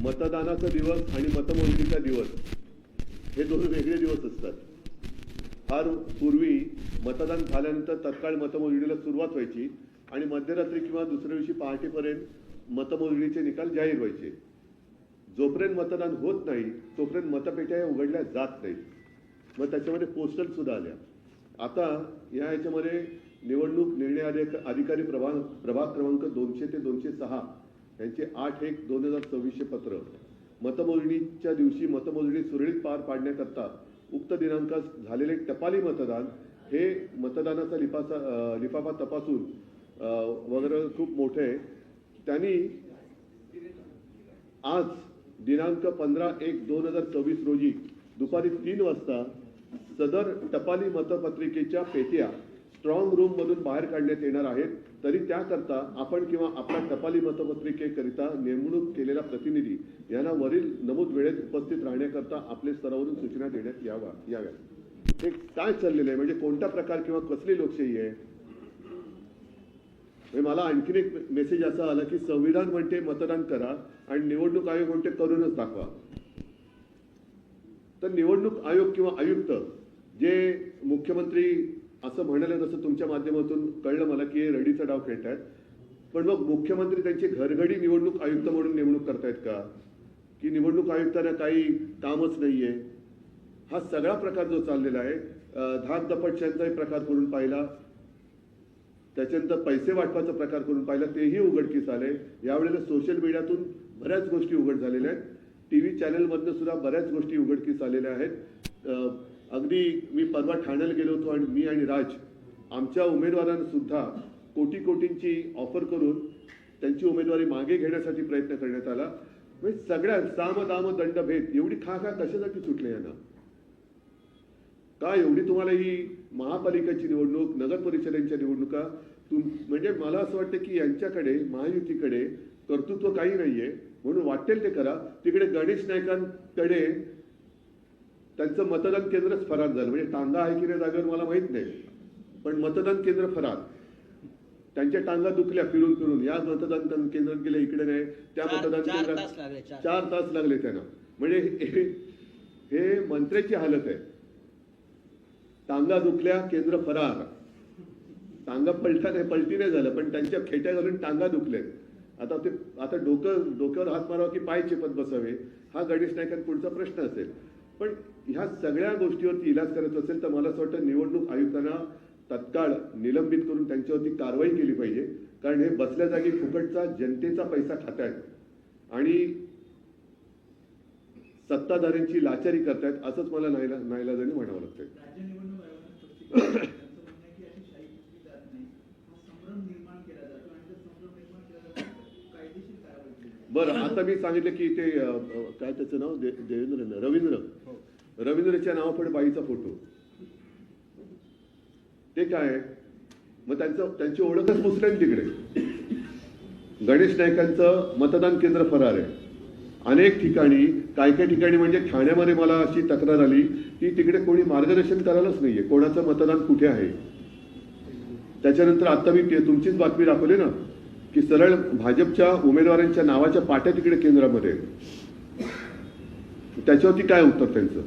मतदानाचा दिवस आणि मतमोजणीचा दिवस हे दोन वेगळे दिवस असतात. फार पूर्वी मतदान झाल्यानंतर तत्काळ मतमोजणीला सुरुवात व्हायची आणि मध्यरात्री किंवा दुसऱ्या दिवशी पहाटेपर्यंत मतमोजणीचे निकाल जाहीर व्हायचे. जोपर्यंत मतदान होत नाही तोपर्यंत मतपेट्या उघडल्या जात नाहीत. मग त्याच्यामध्ये पोस्टल सुद्धा आल्या. आता याच्यामध्ये निवडणूक निर्णय अधिकारी प्रभाग क्रमांक 200 ते 206 यांचे 8/1/2024 पत्र मतमोजणीच्या दिवशी मतमोजणी सुरळीत पार पाडण्याकरता उक्त दिनांकात झालेले टपाली मतदान हे मतदानाचा लिफाफा तपासून वगैरे खूप मोठे आहे. त्यांनी आज दिनांक 15/1/2024 रोजी दुपारी 3 वाजता सदर टपाली मतपत्रिकेच्या पेट्या स्ट्रॉंग रूम मधून बाहेर काढण्यात येणार आहेत. तरी त्याकरता आपण किंवा आपल्या टपाली मतपत्रिकेकरिता नेमणूक केलेला प्रतिनिधी यांना वरील नमूद वेळेत उपस्थित राहण्याकरता आपले स्तरावरून सूचना देण्यात याव्या. हे काय चाललेलं आहे, म्हणजे कोणता प्रकार किंवा कसली लोकशाही आहे? मला आणखीन एक मेसेज असा आला की संविधान म्हणते मतदान करा आणि निवडणूक आयोग म्हणते करूनच दाखवा. तर निवडणूक आयोग किंवा आयुक्त जे मुख्यमंत्री असं म्हणाले जसं तुमच्या माध्यमातून कळलं मला की हे रडीचा डाव खेळतायत, पण मग मुख्यमंत्री त्यांचे घरघडी निवडणूक आयुक्त म्हणून नेमणूक करतायत का? की निवडणूक आयुक्तांना काही कामच नाहीये? हा सगळा प्रकार जो चाललेला आहे, धाक दपटशाहीचा प्रकार करून पाहिला, त्याच्यानंतर पैसे वाटपाचा प्रकार करून पाहिला, तेही उघडकीस आले. यावेळेला सोशल मीडियातून बऱ्याच गोष्टी उघड झालेल्या आहेत. टीव्ही चॅनलमधनं सुद्धा बऱ्याच गोष्टी उघडकीस आलेल्या आहेत. अगदी मी परवा ठाण्याला गेलो होतो आणि मी आणि राज आमच्या उमेदवारांना सुद्धा कोटींची ऑफर करून त्यांची उमेदवारी मागे घेण्यासाठी प्रयत्न करण्यात आला. म्हणजे सगळ्या साम दाम दंड भेद एवढी खा कशासाठी सुटले यांना? का एवढी तुम्हाला ही महापालिकेची निवडणूक, नगर परिषदेच्या निवडणुका म्हणजे मला असं वाटतं की यांच्याकडे महायुतीकडे कर्तृत्व काही नाहीये म्हणून वाटेल ते करा. तिकडे गणेश नाईकांकडे त्यांचं मतदान केंद्रच फरार झालं. म्हणजे टांगा आहे की नाही जागेवर मला माहित नाही, पण मतदान केंद्र फरार. त्यांच्या टांगा दुखल्या फिरून या मतदान केंद्रात गेले, इकडे नाही, त्या मतदान केंद्रात 4 तास लागले त्यांना. म्हणजे हे मंत्र्याची हालत आहे. टांगा दुखल्या, केंद्र फरार. टांगा पलटी नाही झालं, पण त्यांच्या खेट्या घालून टांगा दुखले. आता डोक्यावर हात मारावा की पाय चेपत बसावे हा गणेश नाईकांपुढचा प्रश्न असेल. पण ह्या सगळ्या गोष्टीवरती इलाज करायचा असेल तर मला असं वाटतं निवडणूक आयुक्तांना तत्काळ निलंबित करून त्यांच्यावरती कारवाई केली पाहिजे. कारण हे बसल्या जागी फुकटचा जनतेचा पैसा खातायत आणि सत्ताधाऱ्यांची लाचारी करतायत असंच मला नाईलाजाने म्हणावं लागतंय. बरं, आता मी सांगितलं की ते काय त्याचं नाव रवींद्रच्या नावापुढे बाईचा फोटो, ते काय? मग त्यांची ओळखच पुसली तिकडे. गणेश नाईकांचं मतदान केंद्र फरार आहे. अनेक ठिकाणी काय ठिकाणी म्हणजे ठाण्यामध्ये मला अशी तक्रार आली की तिकडे कोणी मार्गदर्शन करायलाच नाहीये कोणाचं मतदान कुठे आहे. त्याच्यानंतर आता मी तुमचीच बातमी दाखवली ना की सरळ भाजपच्या उमेदवारांच्या नावाच्या पाट्या तिकडे केंद्रामध्ये. त्याच्यावरती काय उत्तर त्यांचं?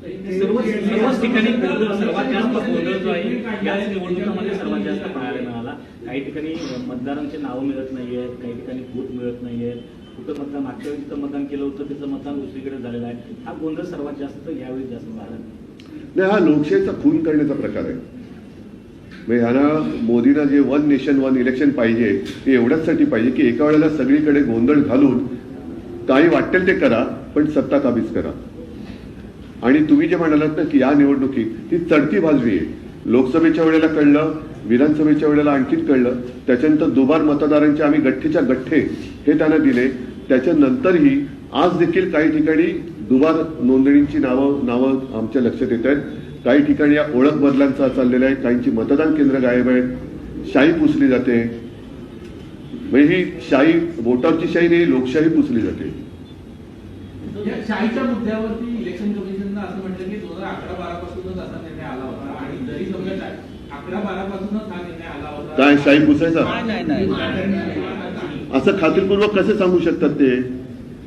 सर्वच ठिकाणी सर्वात जास्त गोंधळ जो आहे याच निवडणुकीमध्ये सर्वात जास्त पाहायला मिळाला. काही ठिकाणी मतदारांची नावं मिळत नाहीयेत, काही ठिकाणी बूथ मिळत नाहीयेत. कुठं मतदान मागच्या वेळी जिथं मतदान केलं होतं त्याचं मतदान दुसरीकडे झालेलं आहे. हा गोंधळ सर्वात जास्त यावेळी जास्त पाहायला नाही. हा लोकशाहीचा खून करण्याचा प्रकार आहे. म्हणजे ह्यांना मोदींना जे 1 नेशन 1 इलेक्शन पाहिजे ते एवढ्याचसाठी पाहिजे की एका वेळेला सगळीकडे गोंधळ घालून काही वाटेल ते करा पण सत्ता काबीज करा. आणि तुम्ही जे म्हणालात ना की या निवडणुकीत ही चढती बाजरी आहे. लोकसभेच्या वेळेला कळलं, विधानसभेच्या वेळेला आणखीन कळलं, त्याच्यानंतर दुबार मतदारांचे आम्ही गठ्ठेच्या गठ्ठे हे त्यांना दिले. त्याच्यानंतरही आज देखील काही ठिकाणी दुबार नोंदणींची नावं आमच्या लक्षात येत आहेत. काही ठिकाणी या ओळख बदलांचा चाललेला आहे. काहींची मतदान केंद्र गायब आहेत. शाही पुसली जाते. म्हणजे ही शाही वोटावरची शाही नाही, लोकशाही पुसली जाते. शाहीच्या मुद्द्यावरती इलेक्शन कमिशननं असं म्हटलं की 2011-12 पासूनच असा निर्णय आला होता आणि जरी समजा 11-12 पासूनच हा निर्णय आला होता. काय शाही पुसायचा? असं खात्रीपूर्वक कसे सांगू शकतात ते?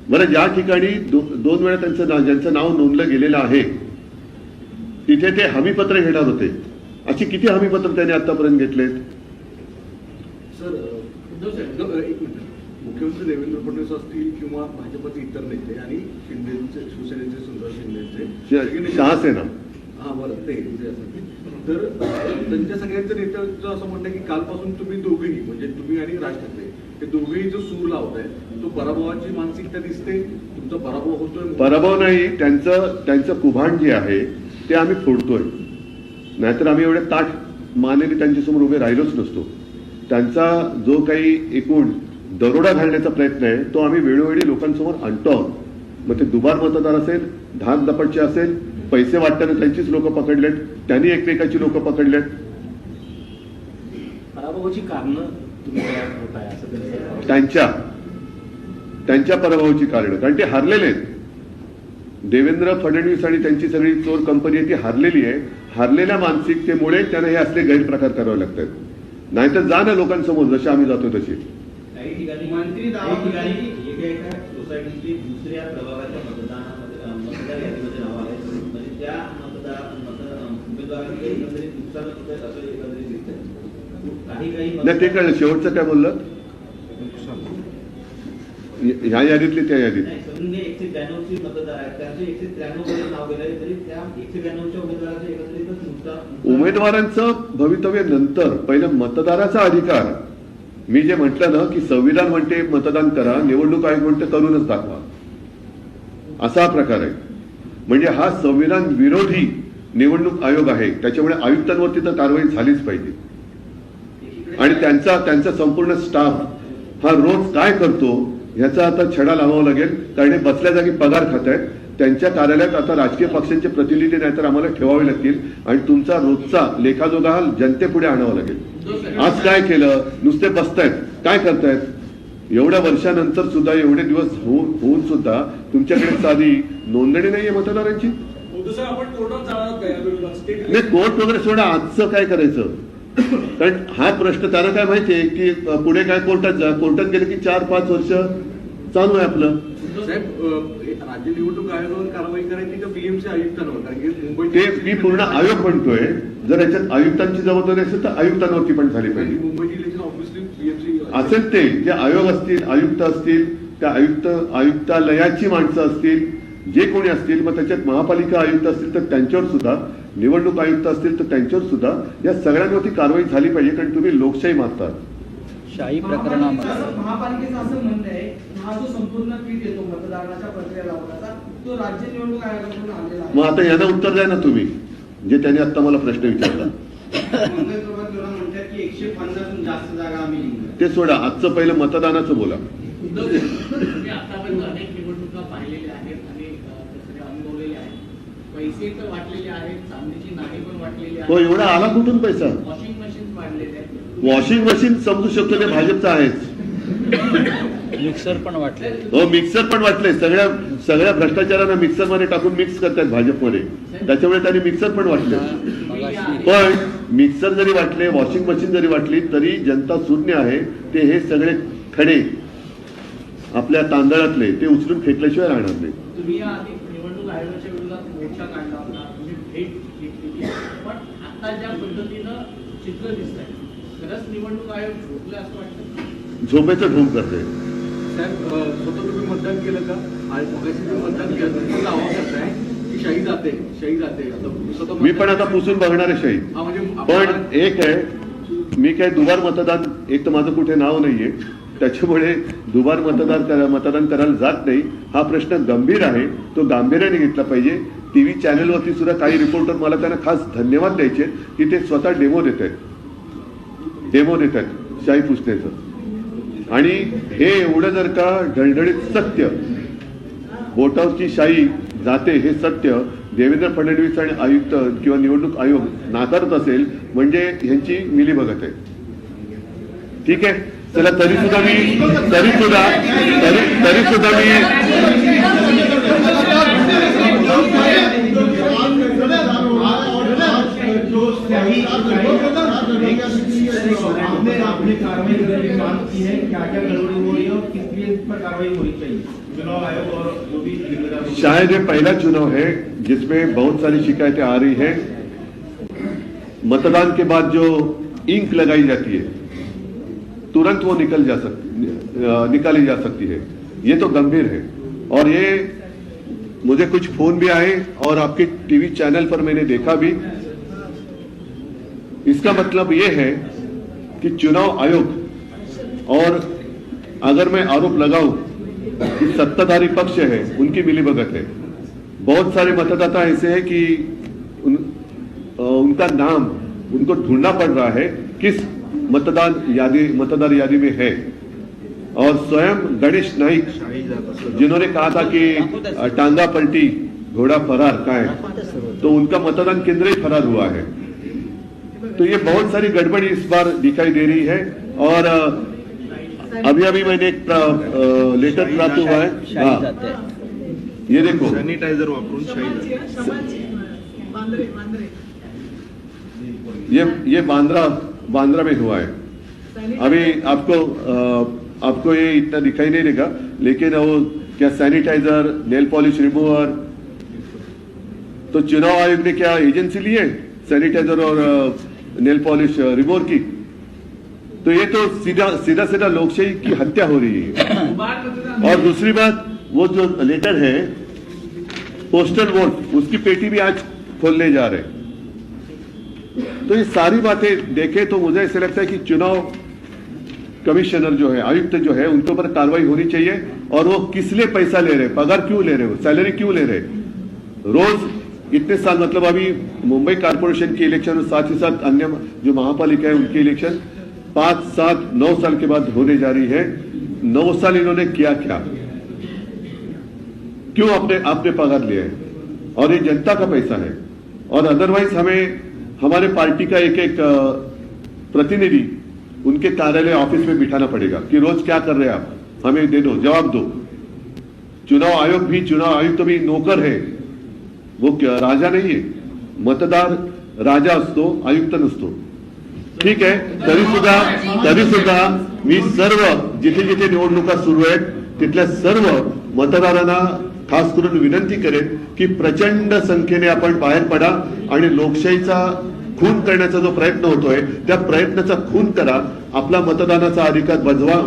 बरं, ज्या ठिकाणी दोन वेळा ज्यांचं नाव नोंदलं गेलेलं आहे तिथे ते हमीपत्र घेणार होते. अशी किती हमीपत्र त्यांनी आतापर्यंत घेतलेत? सर मुख्यमंत्री देवेंद्र फडणवीस असतील किंवा भाजपचे इतर नेते आणि शिंदेचे, शिवसेनेचे सुंदर शिंदेचे, शहासेना, हा बरं ते तर त्यांच्या सगळ्यांच्या नेत्यांचं असं म्हणणं की कालपासून तुम्ही दोघेही म्हणजे तुम्ही आणि राज ठाकरे हे दोघेही जो सूर लावताय तो पराभवाची मानसिकता दिसते, तुमचा पराभव होतोय. पराभव नाही, त्यांचं कुभांड जे आहे ते आम्ही फोडतोय. नाहीतर आम्ही एवढे ताठ मानेने त्यांच्यासमोर उभे राहिलोच नसतो. त्यांचा जो काही एकूण दरोडा घालण्याचा प्रयत्न आहे तो आम्ही वेळोवेळी लोकांसमोर आणतो आहोत. मग ते दुबार मतदार असेल, धाक दपटचे असेल, पैसे वाटताना त्यांचीच लोक पकडलेत, त्यांनी एकमेकाची लोक पकडलेत. पराभवाची कारणं तुम्ही तयार होताय असं त्यांचं त्यांच्या पराभवाची कारणं, कारण ते हारलेले आहेत. देवेंद्र फडणवीस आणि त्यांची सगळी चोर कंपनी आहे ती हारलेली आहे. हारलेल्या मानसिकतेमुळे त्यांना हे असले गैरप्रकार करावे लागतात. नाहीतर जा ना लोकांसमोर, जसे आम्ही जातो तसे. काही ठिकाणी एका सोसायटीची दुसऱ्या प्रभागाच्या मतदार यादीमध्ये नाव आहे, म्हणजे त्या उमेदवारांचे एकंदरीत नुकसान होत आहे असं एकंदरीत दिसतंय. नाही, ते कळलं. शेवटचं काय बोललं? ह्या यादीतले त्या यादीत 193 मतदार आहेत, त्यांचे 193 मध्ये नाव गेले तरी त्या 193च्या उमेदवारांचे एकत्रितच नुकसान. उमेदवारांचं भवितव्य नंतर, पहिलं मतदाराचा अधिकार. मी जे म्हटलं ना की संविधान म्हणते मतदान करा, निवडणूक आयोग म्हणते करूनच दाखवा, असा हा प्रकार आहे. म्हणजे हा संविधान विरोधी निवडणूक आयोग आहे. त्याच्यामुळे आयुक्तांवरती तर कारवाई झालीच पाहिजे. आणि त्यांचा संपूर्ण स्टाफ हा रोज काय करतो ह्याचा आता छडा लावावा लागेल. कारण हे बसल्या जागी पगार खात आहेत. त्यांच्या कार्यालयात आता राजकीय पक्षांचे प्रतिनिधी नाहीतर आम्हाला ठेवावे लागतील आणि तुमचा रोजचा लेखाजोखा हा जनतेपुढे आणावा लागेल. आज काय केलं? नुसते बसतायत, काय करतायत? एवढ्या वर्षानंतर सुद्धा, एवढे दिवस होऊन सुद्धा तुमच्याकडे साधी नोंदणी नाहीये मतदारांची. नाही, कोर्ट वगैरे सोडा, आजचं काय करायचं? कारण हा प्रश्न त्यांना काय माहितीये की पुढे काय कोर्टात गेले की 4-5 वर्ष चालू आहे आपलं. साहेब, राज्य निवडणूक आयोगावर कारवाई करायची का बीएमसी आयुक्तांवर? कारण की मुंबई ते मी पूर्ण आयोग म्हणतोय. जर याच्यात आयुक्तांची जबाबदारी असेल तर आयुक्तांवरती पण झाली पाहिजे. मुंबई जिल्ह्याचे ऑब्व्हियसली बीएमसी असेल ते जे आयोग असतील, आयुक्त असतील, त्या आयुक्तालयाची माणसं असतील, जे कोणी असतील, मग त्याच्यात महापालिका आयुक्त असतील तर त्यांच्यावर सुद्धा, निवडणूक आयुक्त असतील तर त्यांच्यावर सुद्धा या सगळ्यांवरती कारवाई झाली पाहिजे. कारण तुम्ही लोकशाही मागतात. शाही प्रकरणामध्ये महापालिकेचं असं म्हणणं आहे, हा जो संपूर्ण पीठ येतो मतदानाच्या प्रक्रिया लावण्याचा तो राज्य निवडणूक आयोगाकडून आलेला आहे. मग आता यांना उत्तर द्या ना तुम्ही, जे त्यांनी आता मला प्रश्न विचारला. म्हणतात की 150हून जास्त जागा आम्ही जिंकल्या. ते सोडा, आजचं पहिलं मतदानाचं बोला. तुम्ही आतापर्यंत अनेक निवडणुका पाहिलेल्या आहेत आणि तसे अनुभवलेले आहेत. पैसे तर वाटलेले आहेत, चांदीची नाणी पण वाटलेली हो, आहेत. एवढा आला कुठून पैसा? वॉशिंग मशीन वाढलेले आहेत. वॉशिंग मशीन समजू शकतो, ते भाजपचं आहेच. मिक्सर पण वाटले. हो, मिक्सर पण वाटले. सगळ्या भ्रष्टाचारांना मिक्सर मध्ये टाकून मिक्स करतात भाजपमध्ये. त्याच्यामुळे त्यांनी मिक्सर पण वाटले. पण मिक्सर जरी वाटले, वॉशिंग मशीन जरी वाटली, तरी जनता शून्य आहे. ते हे सगळे खडे आपल्या तांदळातले ते उचलून फेकल्याशिवाय राहणार नाही. तुम्ही या आधी निवडणूक आयोगाच्या विरोधात मोर्चा काढला होता, तुम्ही भेट घेतली, पण आता ज्या पद्धतीनं चित्र दिसत आहे, खरंच निवडणूक आयोग झोपले असं वाटतं? झोपेचं ढोंग करते. साहेब, स्वतः तुम्ही मतदान केलं का? आणि मगाशी तुम्ही मतदान केलं, दावा करताय की शाही जाते. आता स्वतः मी पण आता पुसून बघणार आहे शाही. हा, म्हणजे पण एक आहे, मी काय दुबार मतदान, एक तर माझं कुठे नाव नाहीये, त्याच्यामुळे दुबार मतदान करायला जात नाही. हा प्रश्न गंभीर आहे, तो गांभीर्याने घेतला पाहिजे. टीव्ही चॅनलवरती सुद्धा काही रिपोर्टर, मला त्यांना खास धन्यवाद द्यायचे की ते स्वतः डेमो देत आहेत शाही पुसण्याचं. आणि हे एवढं जर का ढळढळीत सत्य, बोटावरची शाही जाते हे सत्य देवेंद्र फडणवीस आणि आयुक्त किंवा निवडणूक आयोग नाकारत असेल म्हणजे ह्यांची मिलीभगत आहे. ठीक आहे, चला, तरी सुद्धा मी आपने कार्रवाई करने की मांग की है, क्या क्या गड़बड़ी हुई और वो भी जिम्मेदार शायद ये पहला चुनाव है जिसमें बहुत सारी शिकायतें आ रही है। मतदान के बाद जो इंक लगाई जाती है तुरंत वो निकाली जा सकती है। ये तो गंभीर है और ये मुझे कुछ फोन भी आए और आपके टीवी चैनल पर मैंने देखा भी। इसका मतलब ये है कि चुनाव आयोग, और अगर मैं आरोप लगाऊं कि सत्ताधारी पक्ष है उनकी मिलीभगत है। बहुत सारे मतदाता ऐसे हैं कि उनका नाम उनको ढूंढना पड़ रहा है किस मतदार यादी में है। और स्वयं गणेश नाइक जिन्होंने कहा था कि टांगा पलटी घोड़ा फरार का है, तो उनका मतदान केंद्र ही फरार हुआ है। तो ये बहुत सारी गड़बड़ी इस बार दिखाई दे रही है। और अभी मैंने एक लेटर प्राप्त हुआ है। शाही हाँ, जाते हैं। ये देखो, सॅनिटायझर वापरून ये बांद्रा में हुआ है। अभी आपको ये इतना दिखाई नहीं देगा, लेकिन वो क्या सैनिटाइजर, नेल पॉलिश रिमूवर, तो चुनाव आयोग ने क्या एजेंसी ली है सैनिटाइजर और नेल पॉलिश रिमूवर की? तो ये तो सीधा लोकशाही की हत्या हो रही है। और दूसरी बात, वो जो लेटर है पोस्टल वोट, उसकी पेटी भी आज खोलने जा रहे हैं। तो ये सारी बातें देखें तो मुझे ऐसा लगता है कि चुनाव कमिश्नर जो है, आयुक्त जो है, उनके ऊपर कार्रवाई होनी चाहिए। और वो किस लिए पैसा ले रहे, पगार क्यों ले रहे, सैलरी क्यों ले रहे रोज इतने साल? मतलब अभी मुंबई कारपोरेशन की इलेक्शन और साथ ही साथ अन्य जो महापालिका है उनकी इलेक्शन 5, 7, 9 साल के बाद होने जा रही है। 9 साल इन्होंने किया क्या, क्यों आपने पगार लिया है? और ये जनता का पैसा है। और अदरवाइज हमें हमारे पार्टी का एक प्रतिनिधि उनके कार्यालय ऑफिस में बिठाना पड़ेगा कि रोज क्या कर रहे हैं आप, हमें दे दो, जवाब दो। चुनाव आयुक्त भी नौकर है, वो राजा नहीं है। मतदार राजा असतो, आयुक्त नसतो। ठीक आहे, तरी सुद्धा मी सर्व जिथे निवडणुका सुरू आहेत तिथल्या सर्व मतदारांना खास करून विनंती करेन की प्रचंड संख्येने आपण बाहेर पडा आणि लोकशाहीचा खून करण्याचा जो प्रयत्न होतोय त्या प्रयत्नाचा खून करा, आपला मतदानाचा अधिकार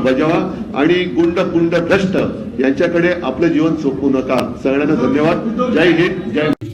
बजावा आणि गुंड भ्रष्ट यांच्याकडे आपलं जीवन सोपवू नका। सगळ्यांना धन्यवाद। जय हिंद, जय